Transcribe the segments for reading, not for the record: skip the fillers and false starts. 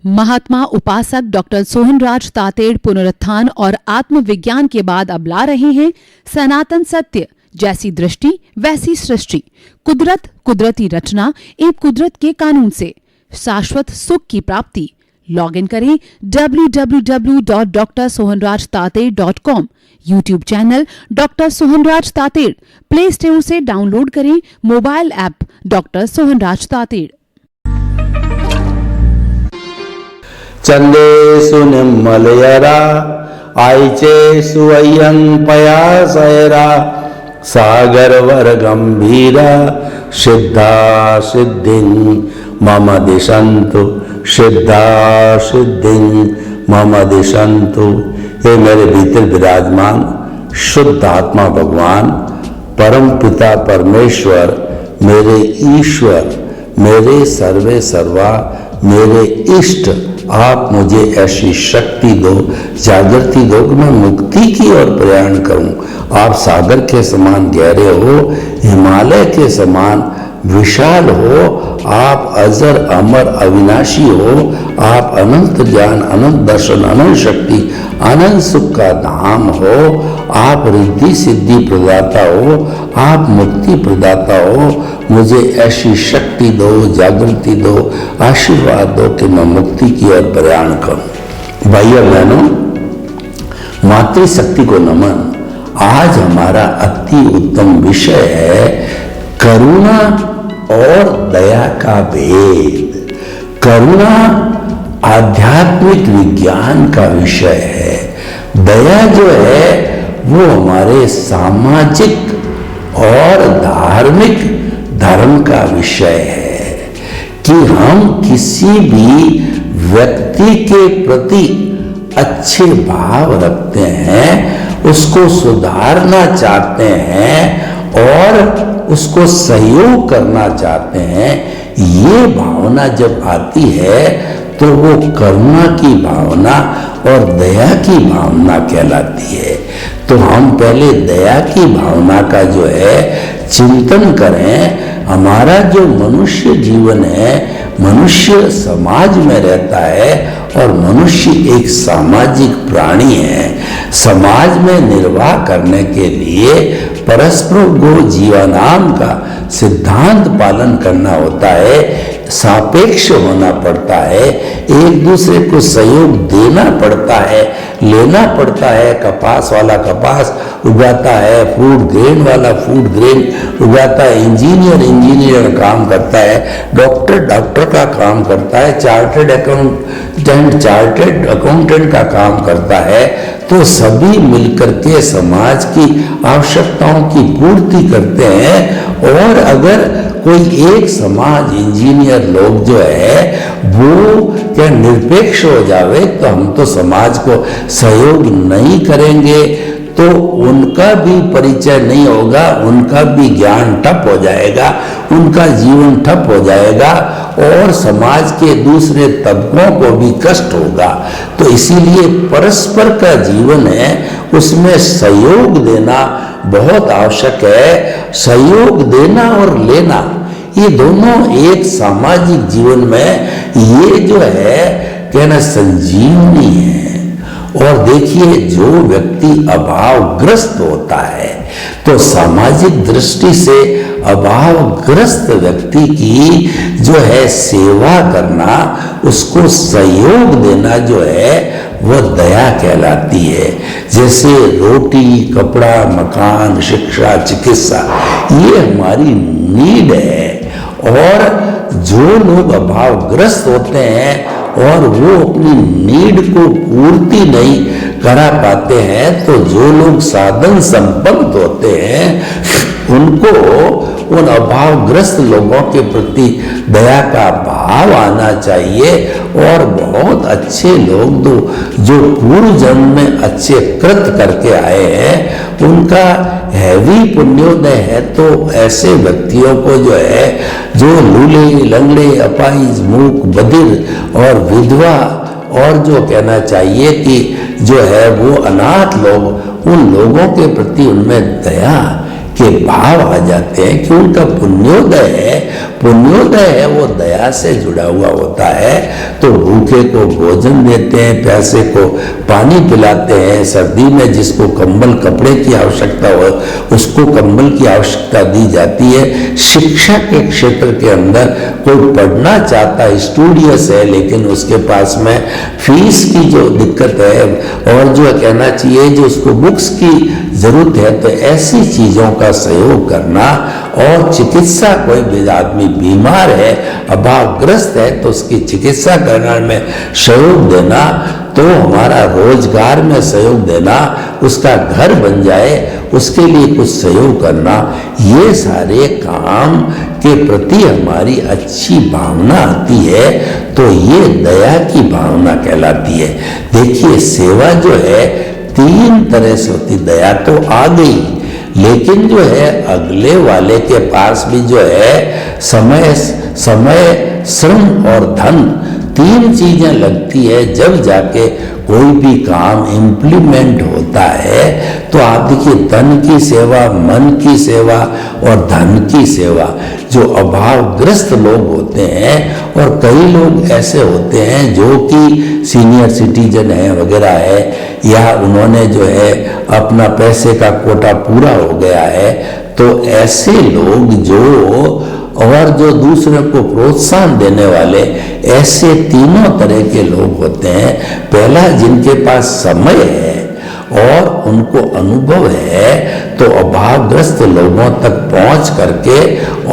महात्मा उपासक डॉक्टर सोहनराज तातेड़ पुनरुत्थान और आत्मविज्ञान के बाद अब ला रहे हैं सनातन सत्य, जैसी दृष्टि वैसी सृष्टि, कुदरत, कुदरती रचना एवं कुदरत के कानून से शाश्वत सुख की प्राप्ति। लॉग इन करें www.drsohanrajtated.com, YouTube channel doctor Sohanraj Tated, play store से डाउनलोड करें mobile app doctor Sohanraj Tated. चंदेषु निम्मलयरा आयचेषु अय्यं पयासयरा सागरवर गंभीरा सिद्धा सिद्धिं मम दिशन्तु, सिद्धा सिद्धिं मम दिशन्तु। हे मेरे भीतर विराजमान शुद्ध आत्मा भगवान, परम पिता परमेश्वर, मेरे ईश्वर, मेरे सर्वे सर्वा, मेरे इष्ट, आप मुझे ऐसी शक्ति दो, जागृति दो कि मैं मुक्ति की ओर प्रयाण करूं। आप सागर के समान गहरे हो, हिमालय के समान विशाल हो, आप अजर अमर अविनाशी हो, आप अनंत ज्ञान, अनंत दर्शन, अनंत शक्ति, अनंत सुख का धाम हो, आप रिद्धि सिद्धि प्रदाता हो, आप मुक्ति प्रदाता हो। मुझे ऐसी शक्ति दो, जागृति दो, आशीर्वाद दो कि मैं मुक्ति की ओर प्रयाण करूं। भाइयों बहनों, मातृशक्ति को नमन। आज हमारा अति उत्तम विषय है करुणा और दया का भेद। करुणा आध्यात्मिक विज्ञान का विषय है, दया जो है वो हमारे सामाजिक और धार्मिक धर्म का विषय है कि हम किसी भी व्यक्ति के प्रति अच्छे भाव रखते हैं, उसको सुधारना चाहते हैं और उसको सहयोग करना चाहते हैं। ये भावना जब आती है तो वो करुणा की भावना और दया की भावना कहलाती है। तो हम पहले दया की भावना का जो है चिंतन करें। हमारा जो मनुष्य जीवन है, मनुष्य समाज में रहता है और मनुष्य एक सामाजिक प्राणी है। समाज में निर्वाह करने के लिए परस्पर गो जीवनाम का सिद्धांत पालन करना होता है, सापेक्ष होना पड़ता है, एक दूसरे को सहयोग देना पड़ता है, लेना पड़ता है। कपास वाला कपास उगाता है, फूड ग्रेन वाला फूड ग्रेन उगाता है, इंजीनियर काम करता है, डॉक्टर का काम करता है, चार्टर्ड अकाउंटेंट का काम करता है। तो सभी मिलकर के समाज की आवश्यकताओं की पूर्ति करते हैं। और अगर कोई एक समाज इंजीनियर लोग जो है वो क्या निरपेक्ष हो जावे तो हम तो समाज को सहयोग नहीं करेंगे, तो उनका भी परिचय नहीं होगा, उनका भी ज्ञान ठप हो जाएगा, उनका जीवन ठप हो जाएगा और समाज के दूसरे तबकों को भी कष्ट होगा। तो इसीलिए परस्पर का जीवन है, उसमें सहयोग देना बहुत आवश्यक है। सहयोग देना और लेना ये दोनों एक सामाजिक जीवन में ये जो है कहना संजीवनी है। और देखिए, जो व्यक्ति अभावग्रस्त होता है तो सामाजिक दृष्टि से अभावग्रस्त व्यक्ति की जो है सेवा करना, उसको सहयोग देना जो है वो दया कहलाती है। जैसे रोटी, कपड़ा, मकान, शिक्षा, चिकित्सा ये हमारी नीड है। और जो लोग अभावग्रस्त होते हैं और वो अपनी नीड को पूर्ति नहीं करा पाते हैं, तो जो लोग साधन संपन्न होते हैं उनको उन अभावग्रस्त लोगों के प्रति दया का भाव आना चाहिए। और बहुत अच्छे लोग जो पूर्व जन्म में अच्छे कृत करके आए हैं, उनका हैवी पुण्योदय है। तो ऐसे व्यक्तियों को जो है, जो लूले, लंगड़े, अपाहिज, मूक, बधिर और विधवा और जो कहना चाहिए कि जो है वो अनाथ लोग, उन लोगों के प्रति उनमें दया के भाव आ जाते हैं कि उनका पुण्योदय है वो दया से जुड़ा हुआ होता है। तो भूखे को भोजन देते हैं, प्यासे को पानी पिलाते हैं, सर्दी में जिसको कंबल कपड़े की आवश्यकता हो उसको कंबल की आवश्यकता दी जाती है। शिक्षा के क्षेत्र के अंदर कोई पढ़ना चाहता है, स्टूडियस है, लेकिन उसके पास में फीस की जो दिक्कत है और जो कहना चाहिए जो उसको बुक्स की जरूरत है, तो ऐसी चीजों का सहयोग करना। और चिकित्सा, कोई भी आदमी बीमार है, अभावग्रस्त है, तो उसकी चिकित्सा करने में सहयोग देना, तो हमारा रोजगार में सहयोग देना, उसका घर बन जाए उसके लिए कुछ सहयोग करना, ये सारे काम के प्रति हमारी अच्छी भावना आती है, तो ये दया की भावना कहलाती है। देखिए सेवा जो है 3 तरह से होती। दया तो आ गई, लेकिन जो है अगले वाले के पास भी जो है समय, श्रम और धन 3 चीजें लगती है, जब जाके कोई भी काम इम्प्लीमेंट होता है। तो आप देखिए तन की सेवा, मन की सेवा और धन की सेवा। जो अभावग्रस्त लोग होते हैं, और कई लोग ऐसे होते हैं जो कि सीनियर सिटीजन है वगैरह है, या उन्होंने जो है अपना पैसे का कोटा पूरा हो गया है, तो ऐसे लोग और जो दूसरे को प्रोत्साहन देने वाले, ऐसे 3 तरह के लोग होते हैं। पहला, जिनके पास समय है और उनको अनुभव है, तो अभावग्रस्त लोगों तक पहुंच करके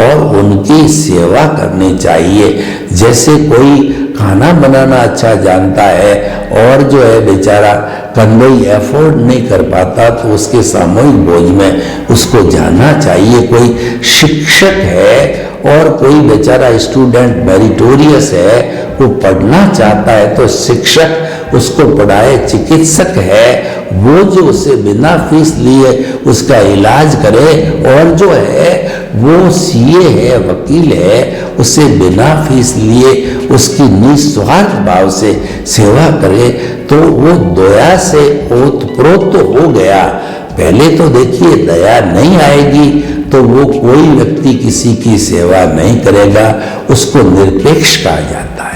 और उनकी सेवा करनी चाहिए। जैसे कोई खाना बनाना अच्छा जानता है और जो है बेचारा कन्वई एफोर्ड नहीं कर पाता, तो उसके सामूहिक भोज में उसको जाना चाहिए। कोई शिक्षक है और कोई बेचारा स्टूडेंट मेरिटोरियस है, वो पढ़ना चाहता है, तो शिक्षक उसको पढ़ाए। चिकित्सक है, वो जो उसे बिना फीस लिए उसका इलाज करे, और जो है वो सीए है, वकील है, उसे बिना फीस लिए उसकी निस्वार्थ भाव से सेवा करे, तो वो दया से ओतप्रोत हो गया। पहले तो देखिए दया नहीं आएगी तो वो कोई व्यक्ति किसी की सेवा नहीं करेगा, उसको निरपेक्ष कहा जाता है।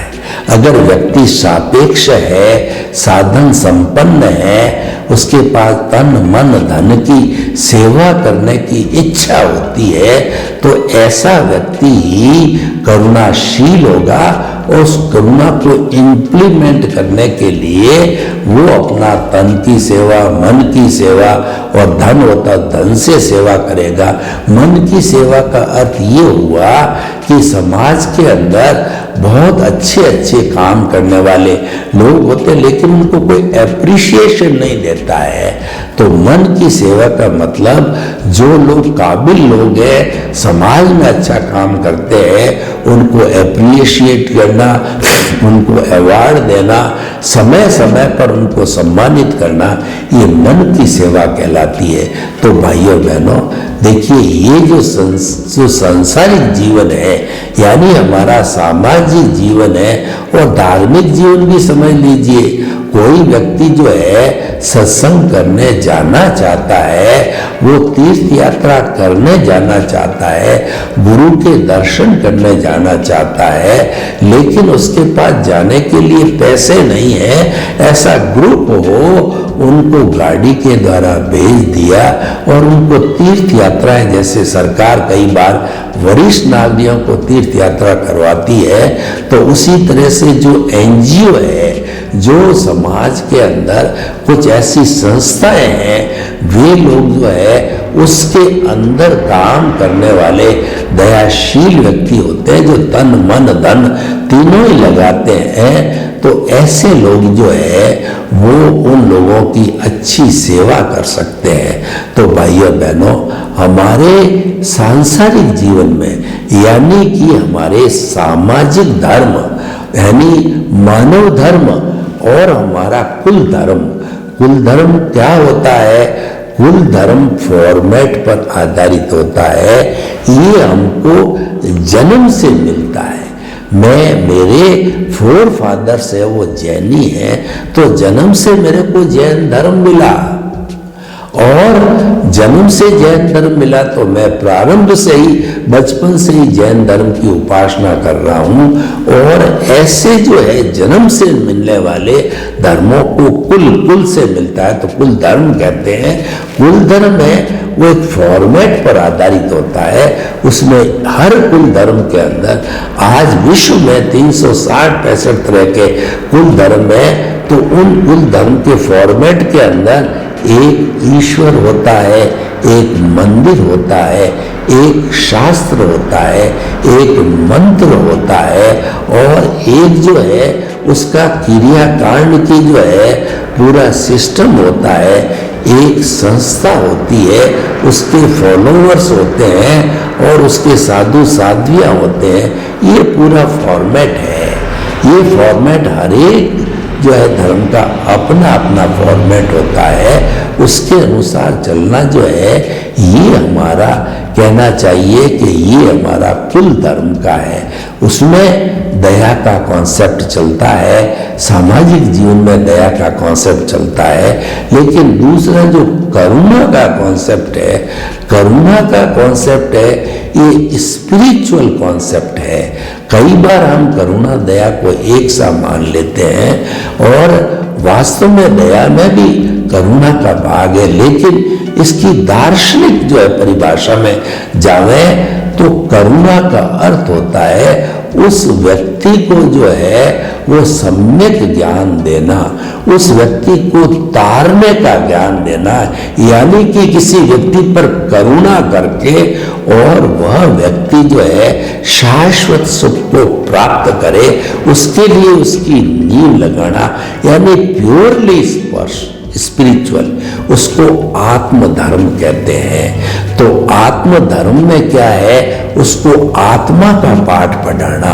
अगर व्यक्ति सापेक्ष है, साधन संपन्न है, उसके पास तन मन धन की सेवा करने की इच्छा होती है, तो ऐसा व्यक्ति ही करुणाशील होगा, और उस करुणा को इम्प्लीमेंट करने के लिए वो अपना तन की सेवा, मन की सेवा, और धन होता धन से सेवा करेगा। मन की सेवा का अर्थ ये हुआ कि समाज के अंदर बहुत अच्छे अच्छे काम करने वाले लोग होते, लेकिन उनको कोई एप्रिशिएशन नहीं देता है। तो मन की सेवा का मतलब जो लोग काबिल लोग हैं, समाज में अच्छा काम करते हैं, उनको एप्रिशिएट करना, उनको अवार्ड देना, समय समय पर उनको सम्मानित करना, ये मन की सेवा कहलाती है। तो भाइयों बहनों, देखिए ये जो सांसारिक जीवन है, यानी हमारा सामाजिक जीवन है, और धार्मिक जीवन भी समझ लीजिए। कोई व्यक्ति जो है सत्संग करने जाना चाहता है, वो तीर्थ यात्रा करने जाना चाहता है, गुरु के दर्शन करने जाना चाहता है, लेकिन उसके पास जाने के लिए पैसे नहीं है, ऐसा ग्रुप हो, उनको गाड़ी के द्वारा भेज दिया और उनको तीर्थ यात्राएं, जैसे सरकार कई बार वरिष्ठ नागरिकों को तीर्थ यात्रा करवाती है, तो उसी तरह से जो एनजीओ है, जो समाज के अंदर कुछ ऐसी संस्थाएं हैं, वे लोग जो है उसके अंदर काम करने वाले दयाशील व्यक्ति होते हैं, जो तन मन धन तीनों ही लगाते हैं। तो ऐसे लोग जो है वो उन लोगों की अच्छी सेवा कर सकते हैं। तो भाइयों बहनों, हमारे सांसारिक जीवन में, यानी कि हमारे सामाजिक धर्म, यानी मानव धर्म, और हमारा कुल धर्म क्या होता है? कुल धर्म फॉर्मेट पर आधारित होता है। ये हमको जन्म से मिलता है। मेरे 4 फादर्स है वो जैनी है, तो जन्म से मेरे को जैन धर्म मिला, और जन्म से जैन धर्म मिला तो मैं प्रारंभ से ही बचपन से ही जैन धर्म की उपासना कर रहा हूं। और ऐसे जो है जन्म से मिलने वाले धर्मों को कुल से मिलता है तो कुल धर्म कहते हैं। कुल धर्म है वो एक फॉर्मेट पर आधारित होता है, उसमें हर कुल धर्म के अंदर आज विश्व में 360-65 तरह के कुल धर्म है। तो उन कुल धर्म के फॉर्मेट के अंदर एक ईश्वर होता है, एक मंदिर होता है, एक शास्त्र होता है, एक मंत्र होता है और एक जो है उसका क्रियाकांड की जो है पूरा सिस्टम होता है, एक संस्था होती है, उसके फॉलोअर्स होते हैं और उसके साधु साध्वियाँ होते हैं। ये पूरा फॉर्मेट है। ये फॉर्मेट हर एक जो है धर्म का अपना अपना फॉर्मेट होता है, उसके अनुसार चलना जो है ये हमारा कहना चाहिए कि ये हमारा कुल धर्म का है। उसमें दया का कॉन्सेप्ट चलता है, सामाजिक जीवन में दया का कॉन्सेप्ट चलता है। लेकिन दूसरा जो करुणा का कॉन्सेप्ट है, करुणा का कॉन्सेप्ट है ये स्पिरिचुअल कॉन्सेप्ट है। कई बार हम करुणा दया को एक सा मान लेते हैं और वास्तव में दया में भी करुणा का भाग है। लेकिन इसकी दार्शनिक जो है परिभाषा में जावे तो करुणा का अर्थ होता है उस व्यक्ति को जो है वो सम्यक ज्ञान देना, उस व्यक्ति को तारने का ज्ञान देना, यानी कि किसी व्यक्ति पर करुणा करके और वह व्यक्ति जो है शाश्वत सुख को प्राप्त करे, उसके लिए उसकी नींव लगाना, यानी प्योरली स्पिरिचुअल, उसको आत्मधर्म कहते हैं। तो आत्मधर्म में क्या है, उसको आत्मा का पाठ पढ़ाना।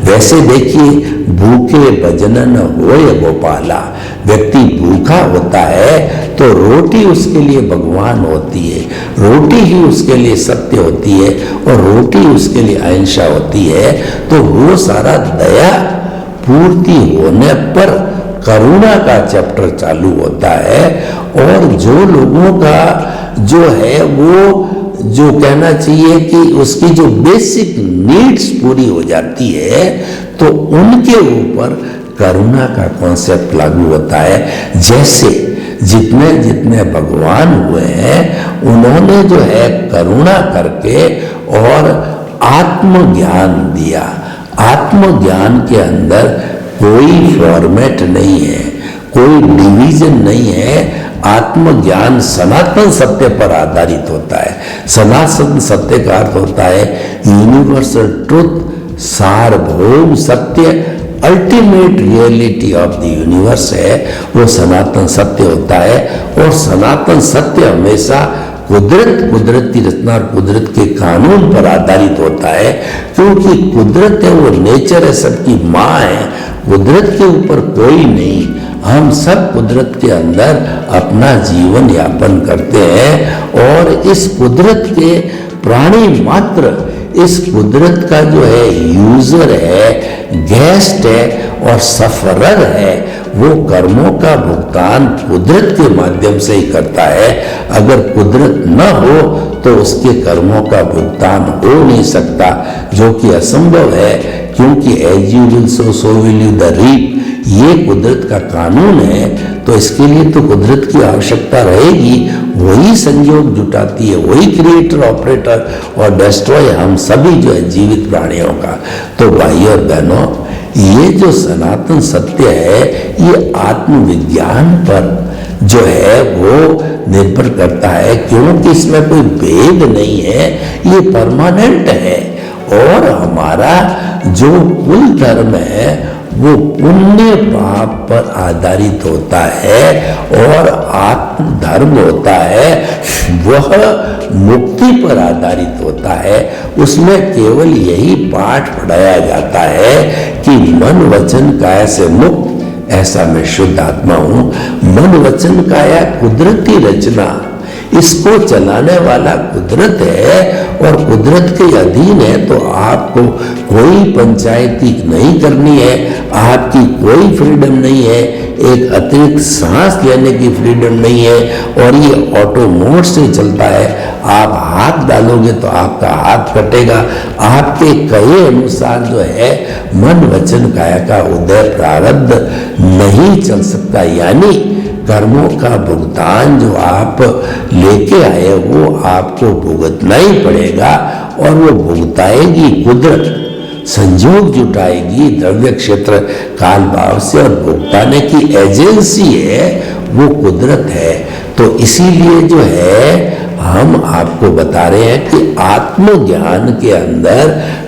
वैसे देखिए भूखे भजन होय गोपाला, व्यक्ति भूखा होता है तो रोटी उसके लिए भगवान होती है, रोटी ही उसके लिए सत्य होती है और रोटी उसके लिए अहिंसा होती है। तो वो सारा दया पूर्ति होने पर करुणा का चैप्टर चालू होता है। और जो लोगों का जो है वो जो कहना चाहिए कि उसकी जो बेसिक नीड्स पूरी हो जाती है तो उनके ऊपर करुणा का कॉन्सेप्ट लागू होता है। जैसे जितने जितने भगवान हुए हैं उन्होंने जो है करुणा करके और आत्मज्ञान दिया। आत्मज्ञान के अंदर कोई फॉर्मेट नहीं है, कोई डिवीजन नहीं है। आत्मज्ञान सनातन सत्य पर आधारित होता है। सनातन सत्य का अर्थ होता है यूनिवर्सल ट्रुथ, सार्वभौम सत्य, ultimate reality of the universe है, वो सनातन सत्य होता है। और सनातन सत्य हमेशा कुदरत की रचना और कुदरत के कानून पर आधारित होता है, क्योंकि कुदरत है वो नेचर है, सबकी माँ है, कुदरत के ऊपर कोई नहीं। हम सब कुदरत के अंदर अपना जीवन यापन करते हैं और इस कुदरत के प्राणी मात्र इस कुदरत का जो है यूजर है, गेस्ट है और सफरर है। वो कर्मों का भुगतान कुदरत के माध्यम से ही करता है। अगर कुदरत न हो तो उसके कर्मों का भुगतान हो नहीं सकता, जो कि असंभव है, क्योंकि as you will sow will you the reap, ये कुदरत का कानून है। तो इसके लिए तो कुदरत की आवश्यकता रहेगी, वही संयोग जुटाती है, वही क्रिएटर ऑपरेटर और डेस्ट्रॉय हम सभी जो है जीवित प्राणियों का। तो भाई और बहनों, ये जो सनातन सत्य है ये आत्मविज्ञान पर जो है वो निर्भर करता है, क्योंकि इसमें कोई भेद नहीं है, ये परमानेंट है। और हमारा जो कुल धर्म है वो पुण्य पाप पर आधारित होता है और आत्म धर्म होता है वह मुक्ति पर आधारित होता है। उसमें केवल यही पाठ पढ़ाया जाता है कि मन वचन काया से मुक्त, ऐसा मैं शुद्ध आत्मा हूं। मन वचन काया कुदरती रचना, इसको चलाने वाला कुदरत है और कुदरत के अधीन है। तो आपको कोई पंचायती नहीं करनी है, आपकी कोई फ्रीडम नहीं है एक अतिरिक्त सांस लेने की फ्रीडम नहीं है और ये ऑटो मोड से चलता है। आप हाथ डालोगे तो आपका हाथ कटेगा। आपके कहे अनुसार जो है मन वचन काया का उदय प्रारब्ध नहीं चल सकता, यानी कर्मों का भुगतान जो आप लेके आए वो आपको भुगतना ही पड़ेगा और वो भुगताएगी कुदरत, संजोग जुटाएगी द्रव्य क्षेत्र काल भाव से और भुगताने की एजेंसी है वो कुदरत है। तो इसीलिए जो है हम आपको बता रहे हैं कि आत्मज्ञान के अंदर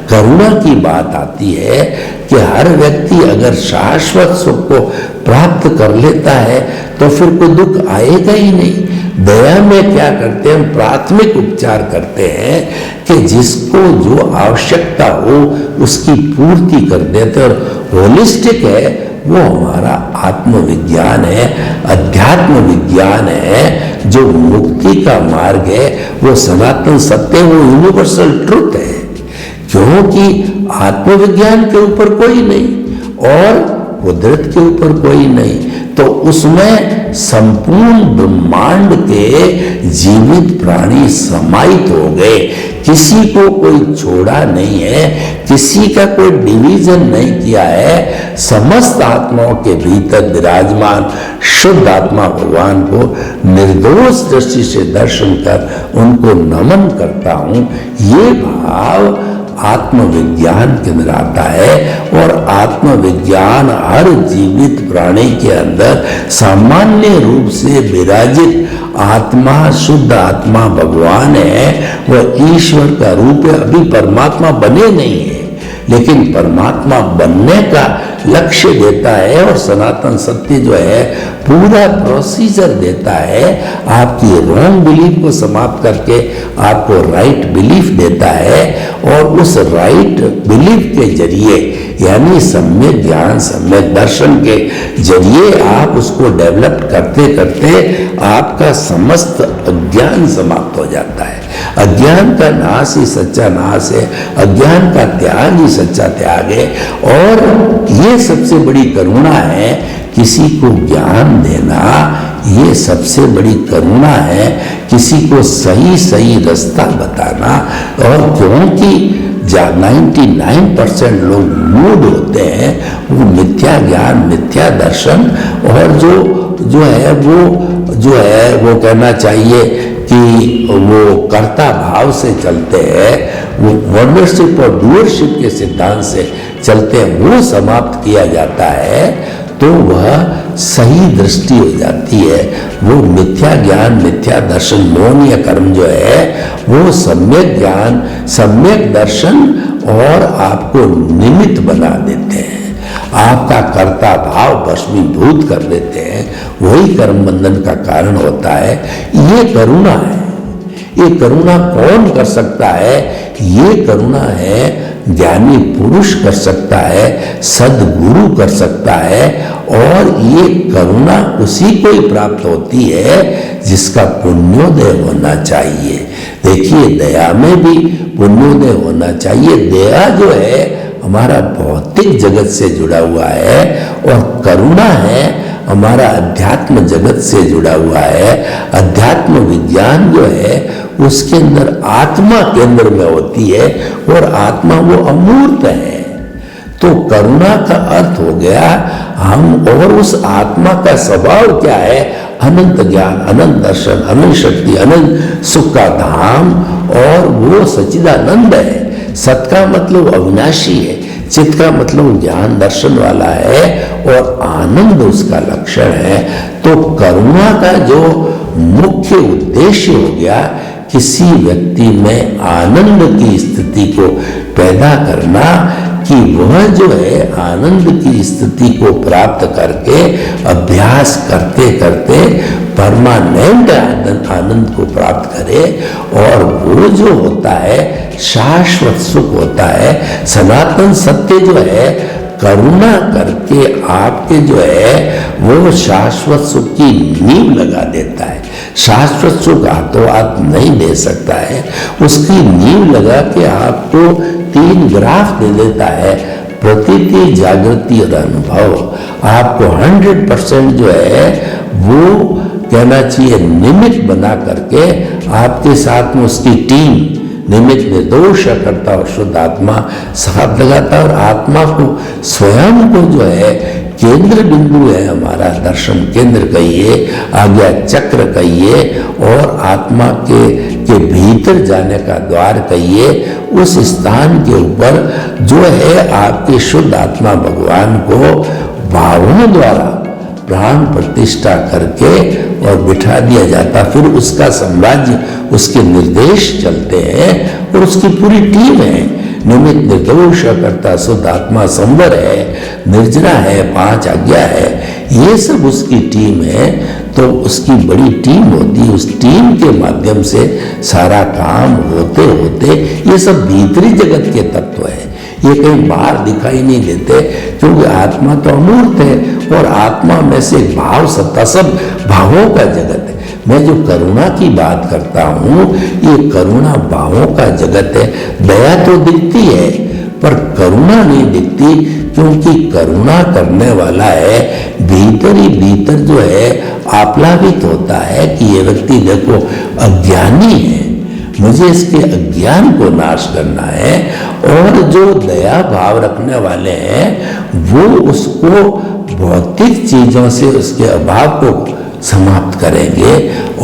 करुणा की बात आती है कि हर व्यक्ति अगर शाश्वत सुख को प्राप्त कर लेता है तो फिर कोई दुख आएगा ही नहीं। दया में क्या करते हैं, हम प्राथमिक उपचार करते हैं कि जिसको जो आवश्यकता हो उसकी पूर्ति कर देते हैं। और होलिस्टिक है वो हमारा आत्मविज्ञान है, अध्यात्म विज्ञान है, जो मुक्ति का मार्ग है, वो सनातन सत्य, वो यूनिवर्सल ट्रुथ है। क्योंकि आत्मविज्ञान के ऊपर कोई नहीं और कुदरत के ऊपर कोई नहीं, तो उसमें संपूर्ण ब्रह्मांड के जीवित प्राणी समाहित हो गए। किसी को कोई छोड़ा नहीं है, किसी का कोई डिवीजन नहीं किया है। समस्त आत्माओं के भीतर विराजमान शुद्ध आत्मा भगवान को निर्दोष दृष्टि से दर्शन कर उनको नमन करता हूं। ये भाव आत्मविज्ञान के अंदर आता है और आत्मविज्ञान हर जीवित प्राणी के अंदर सामान्य रूप से विराजित आत्मा, शुद्ध आत्मा भगवान है, वह ईश्वर का रूप है। अभी परमात्मा बने नहीं है, लेकिन परमात्मा बनने का लक्ष्य देता है और सनातन सत्य जो है पूरा प्रोसीजर देता है। आपकी रॉन्ग बिलीफ को समाप्त करके आपको राइट बिलीफ देता है और उस राइट बिलीफ के जरिए यानी सम्यक ज्ञान, सम्यक दर्शन के जरिए आप उसको डेवलप करते करते आपका समस्त अज्ञान समाप्त हो जाता है। अज्ञान का नाश ही सच्चा नाश है, अज्ञान का त्याग ही सच्चा त्याग है। और ये सबसे बड़ी करुणा है, किसी को ज्ञान देना ये सबसे बड़ी करुणा है, किसी को सही सही रास्ता बताना। और क्योंकि 99% लोग मूड होते हैं, वो मिथ्या ज्ञान, मिथ्या दर्शन और जो है वो कहना चाहिए कि वो कर्ता भाव से चलते हैं, वो वर्नरशिप और डूअरशिप के सिद्धांत से चलते हैं, वो समाप्त किया जाता है तो वह सही दृष्टि हो जाती है। वो मिथ्या ज्ञान, मिथ्या दर्शन, मौन या कर्म जो है वो सम्यक ज्ञान, सम्यक दर्शन और आपको निमित्त बना देते हैं, आपका कर्ता भाव भस्मीभूत कर देते हैं। वही कर्म बंधन का कारण होता है। ये करुणा है। ये करुणा कौन कर सकता है? ये करुणा है ज्ञानी पुरुष कर सकता है, सदगुरु कर सकता है। और ये करुणा उसी को ही प्राप्त होती है जिसका पुण्योदय होना चाहिए। देखिए, दया में भी पुण्योदय होना चाहिए। दया जो है हमारा भौतिक जगत से जुड़ा हुआ है और करुणा है हमारा अध्यात्म जगत से जुड़ा हुआ है। अध्यात्म विज्ञान जो है उसके अंदर आत्मा केंद्र में होती है और आत्मा वो अमूर्त है। तो करुणा का अर्थ हो गया हम, और उस आत्मा का स्वभाव क्या है? अनंत ज्ञान, अनंत दर्शन, अनंत शक्ति, अनंत सुख का धाम, और वो सच्चिदानंद है। सत का मतलब अविनाशी है, चित्त का मतलब ज्ञान दर्शन वाला है और आनंद उसका लक्षण है। तो करुणा का जो मुख्य उद्देश्य हो गया किसी व्यक्ति में आनंद की स्थिति को पैदा करना, कि वह जो है आनंद की स्थिति को प्राप्त करके अभ्यास करते करते परमानेंट आनंद को प्राप्त करे। और वो जो होता है शाश्वत सुख होता है। सनातन सत्य जो है करुणा करके आपके जो है वो शाश्वत सुख की नींव लगा देता है। शाश्वत सुख हाथों हाथ नहीं दे सकता है, उसकी नींव लगा के आपको 3 ग्राफ दे देता है। प्रतीति, जागृति और अनुभव आपको 100% जो है वो कहना चाहिए निमित्त बना करके आपके साथ में उसकी टीम निमित्त निर्दोष करता और शुद्ध आत्मा साथ लगाता है और आत्मा को स्वयं को जो है केंद्र बिंदु है, हमारा दर्शन केंद्र कहिए, आज्ञा चक्र कहिए और आत्मा के भीतर जाने का द्वार कहिए, उस स्थान के ऊपर जो है आपके शुद्ध आत्मा भगवान को भावों द्वारा प्राण प्रतिष्ठा करके और बिठा दिया जाता। फिर उसका साम्राज्य, उसके निर्देश चलते हैं और उसकी पूरी टीम है, निमित्त निर्दोष करता शुद्ध आत्मा संवर है, निर्जरा है, 5 आज्ञा है, ये सब उसकी टीम है। तो उसकी बड़ी टीम होती है, उस टीम के माध्यम से सारा काम होते होते ये सब भीतरी जगत के तत्व है, ये कहीं बाहर दिखाई नहीं देते, क्योंकि आत्मा तो अमूर्त है और आत्मा में से भाव सत्ता, सब भावों का जगत है। मैं जो करुणा की बात करता हूँ ये करुणा भावों का जगत है। दया तो दिखती है पर करुणा नहीं दिखती, क्योंकि करुणा करने वाला है भीतर ही भीतर जो है आप्लावित होता है कि ये व्यक्ति देखो अज्ञानी है, मुझे इसके अज्ञान को नाश करना है। और जो दया भाव रखने वाले हैं वो उसको भौतिक चीजों से उसके अभाव को समाप्त करेंगे,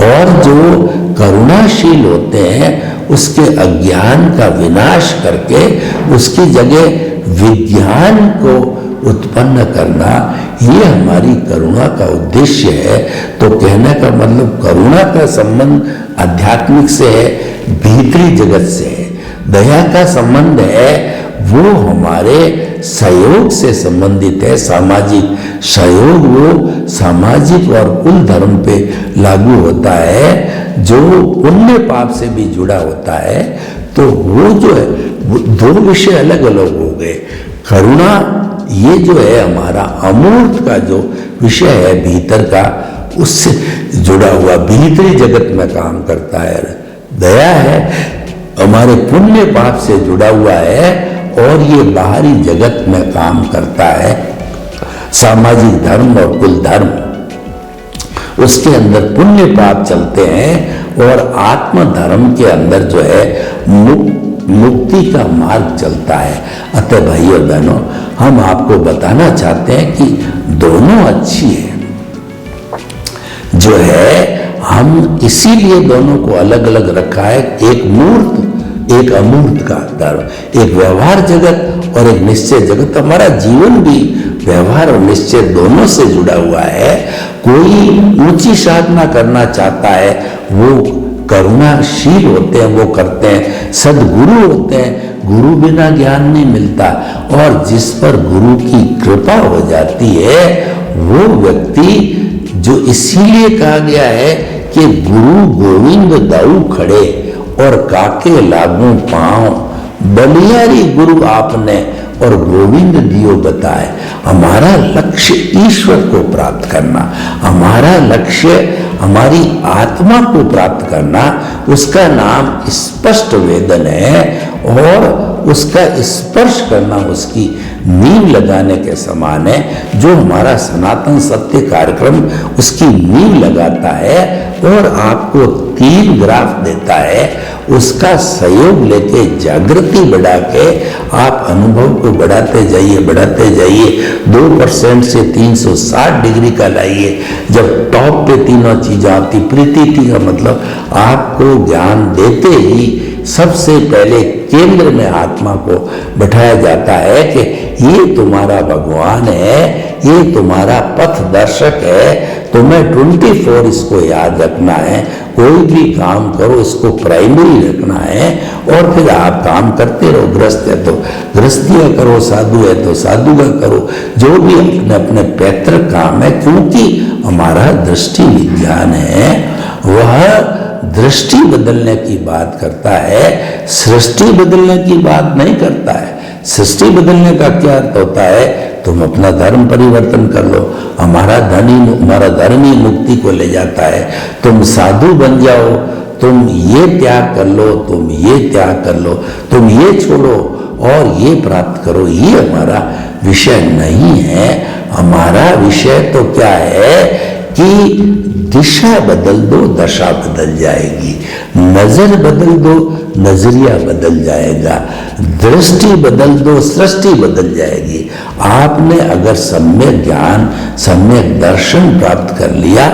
और जो करुणाशील होते हैं उसके अज्ञान का विनाश करके उसकी जगह विज्ञान को उत्पन्न करना, ये हमारी करुणा का उद्देश्य है। तो कहने का मतलब करुणा का संबंध आध्यात्मिक से है, भीतरी जगत से है। दया का संबंध है वो हमारे सहयोग से संबंधित है, सामाजिक सहयोग, वो सामाजिक और कुल धर्म पे लागू होता है, जो पुण्य पाप से भी जुड़ा होता है। तो वो जो है वो 2 विषय अलग अलग हो गए। करुणा ये जो है हमारा अमूर्त का जो विषय है भीतर का, उससे जुड़ा हुआ भीतरी जगत में काम करता है। दया है हमारे पुण्य पाप से जुड़ा हुआ है और ये बाहरी जगत में काम करता है, सामाजिक धर्म और कुल धर्म, उसके अंदर पुण्य पाप चलते हैं और आत्म धर्म के अंदर जो है मुक्ति का मार्ग चलता है। अतः भाई और बहनों, हम आपको बताना चाहते हैं कि दोनों अच्छी है, जो है हम इसीलिए दोनों को अलग अलग रखा है, एक मूर्त एक अमूर्त का धर्म, एक व्यवहार जगत और एक निश्चय जगत। हमारा जीवन भी व्यवहार और निश्चय दोनों से जुड़ा हुआ है। कोई ऊंची साधना करना चाहता है वो करुणाशील होते हैं, वो करते हैं, सदगुरु होते हैं, गुरु बिना ज्ञान नहीं मिलता। और जिस पर गुरु की कृपा हो जाती है वो व्यक्ति, जो इसीलिए कहा गया है कि गुरु गोविंद दाऊ खड़े और काके लागू पांव, बलियारी गुरु आपने और गोविंद दियो बताए। हमारा लक्ष्य ईश्वर को प्राप्त करना, हमारा लक्ष्य हमारी आत्मा को प्राप्त करना, उसका नाम स्पष्ट वेदन है और उसका स्पर्श करना उसकी नींव लगाने के समान है। जो हमारा सनातन सत्य कार्यक्रम उसकी नींव लगाता है और आपको 3 ग्राफ देता है, उसका सहयोग लेके जागृति बढ़ा के आप अनुभव को बढ़ाते जाइए 2% से 360 डिग्री का लाइए। जब टॉप पे तीनों चीजें आती, प्रीति का मतलब आपको ज्ञान देते ही सबसे पहले केंद्र में आत्मा को बैठाया जाता है कि ये तुम्हारा भगवान है, ये तुम्हारा पथ दर्शक है, तुम्हें 24 इसको याद रखना है। कोई भी काम करो इसको प्राइमरी रखना है और फिर आप काम करते रहो। गृहस्थ है तो गृहस्थी करो, साधु है तो साधु का करो, जो भी अपने अपने पैतृक काम है। क्योंकि हमारा दृष्टि विज्ञान है, वह दृष्टि बदलने की बात करता है, सृष्टि बदलने की बात नहीं करता है। सृष्टि बदलने का क्या अर्थ होता है? तुम अपना धर्म परिवर्तन कर लो, हमारा धर्म ही मुक्ति को ले जाता है। तुम साधु बन जाओ, तुम ये त्याग कर लो, तुम ये त्याग कर लो, तुम ये छोड़ो और ये प्राप्त करो, ये हमारा विषय नहीं है। हमारा विषय तो क्या है कि दिशा बदल दो, दशा बदल जाएगी। नजर बदल दो, नजरिया बदल जाएगा। दृष्टि बदल दो, सृष्टि बदल जाएगी। आपने अगर सम्यक ज्ञान, सम्यक दर्शन प्राप्त कर लिया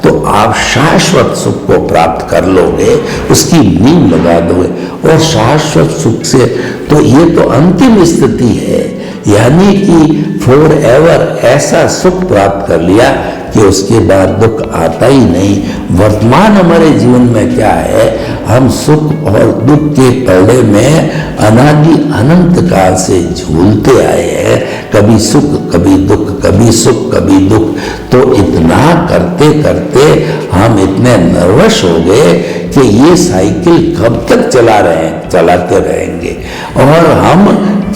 तो आप शाश्वत सुख को प्राप्त कर लोगे, उसकी नींव लगा दोगे। और शाश्वत सुख से तो ये तो अंतिम स्थिति है, यानी कि फॉर एवर ऐसा सुख प्राप्त कर लिया कि उसके बाद दुख आता ही नहीं। वर्तमान हमारे जीवन में क्या है, हम सुख और दुख के पलड़े में अनादि अनंत काल से झूलते आए हैं। कभी सुख कभी दुख, कभी सुख कभी दुख। तो इतना करते करते हम इतने नर्वस हो गए कि ये साइकिल कब तक चलाते रहेंगे। और हम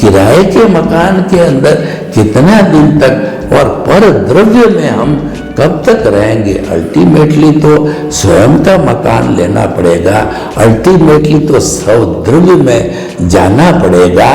किराए के मकान के अंदर कितना दिन तक और पर द्रव्य में हम कब तक रहेंगे। अल्टीमेटली तो स्वयं का मकान लेना पड़ेगा, अल्टीमेटली तो स्वद्रव्य में जाना पड़ेगा।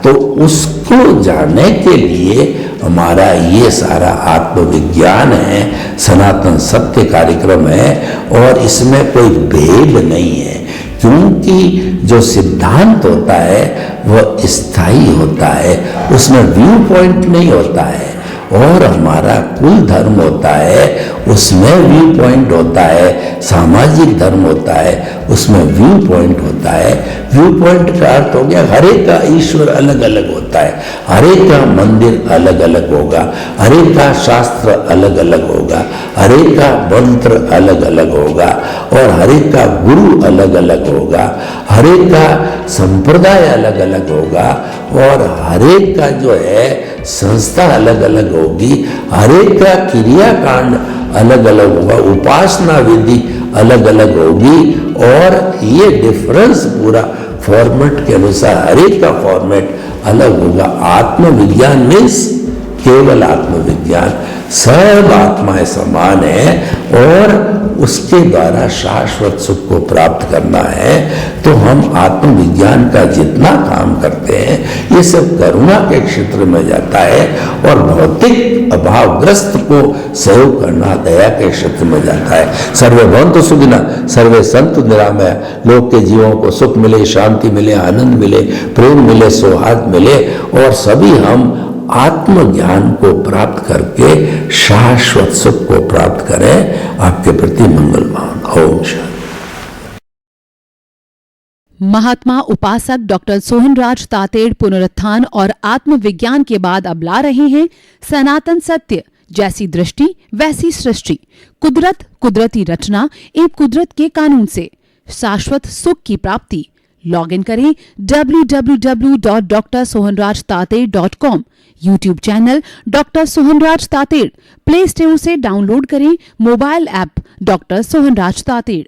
तो उसको जाने के लिए हमारा ये सारा आत्मविज्ञान है, सनातन सत्य कार्यक्रम है। और इसमें कोई भेद नहीं है, क्योंकि जो सिद्धांत होता है वह स्थायी होता है, उसमें व्यू पॉइंट नहीं होता है। और हमारा कुल धर्म होता है, उसमें व्यू पॉइंट होता है। सामाजिक धर्म होता है, उसमें व्यू पॉइंट होता है। व्यू पॉइंट का अर्थ हो गया हर एक का ईश्वर अलग अलग होता है, हर एक का मंदिर अलग अलग होगा, हर एक का शास्त्र अलग अलग होगा, हर एक का मंत्र अलग अलग होगा, और हर एक का गुरु अलग अलग होगा, हर एक का संप्रदाय अलग अलग होगा, और हर एक का जो है संस्था अलग अलग होगी, हर एक का क्रियाकांड अलग अलग होगा, उपासना विधि अलग अलग होगी। और ये डिफरेंस पूरा फॉर्मेट के अनुसार हर एक का फॉर्मेट अलग होगा। आत्मविज्ञान मीन्स केवल आत्मविज्ञान, सब आत्माएं समान है और उसके द्वारा शाश्वत सुख को प्राप्त करना है। तो हम आत्मविज्ञान का जितना काम करते हैं ये सब करुणा के क्षेत्र में जाता है, और भौतिक अभावग्रस्त को सहयोग करना दया के क्षेत्र में जाता है। सर्वे भवन्तु सुखिनः, सर्वे सन्तु निरामया। लोग के जीवों को सुख मिले, शांति मिले, आनंद मिले, प्रेम मिले, सौहार्द मिले, और सभी हम आत्मज्ञान को प्राप्त करके शाश्वत सुख को प्राप्त करें। आपके प्रति मंगलवान। ओम शांति। महात्मा उपासक डॉक्टर सोहनराज तातेड़ पुनरुत्थान और आत्मविज्ञान के बाद अब ला रहे हैं सनातन सत्य, जैसी दृष्टि वैसी सृष्टि, कुदरत, कुदरती रचना एवं कुदरत के कानून से शाश्वत सुख की प्राप्ति। लॉग इन करें www.drsohanrajtated.com। YouTube channel doctor Sohanraj Tated, play store से डाउनलोड करें mobile app doctor Sohanraj Tated.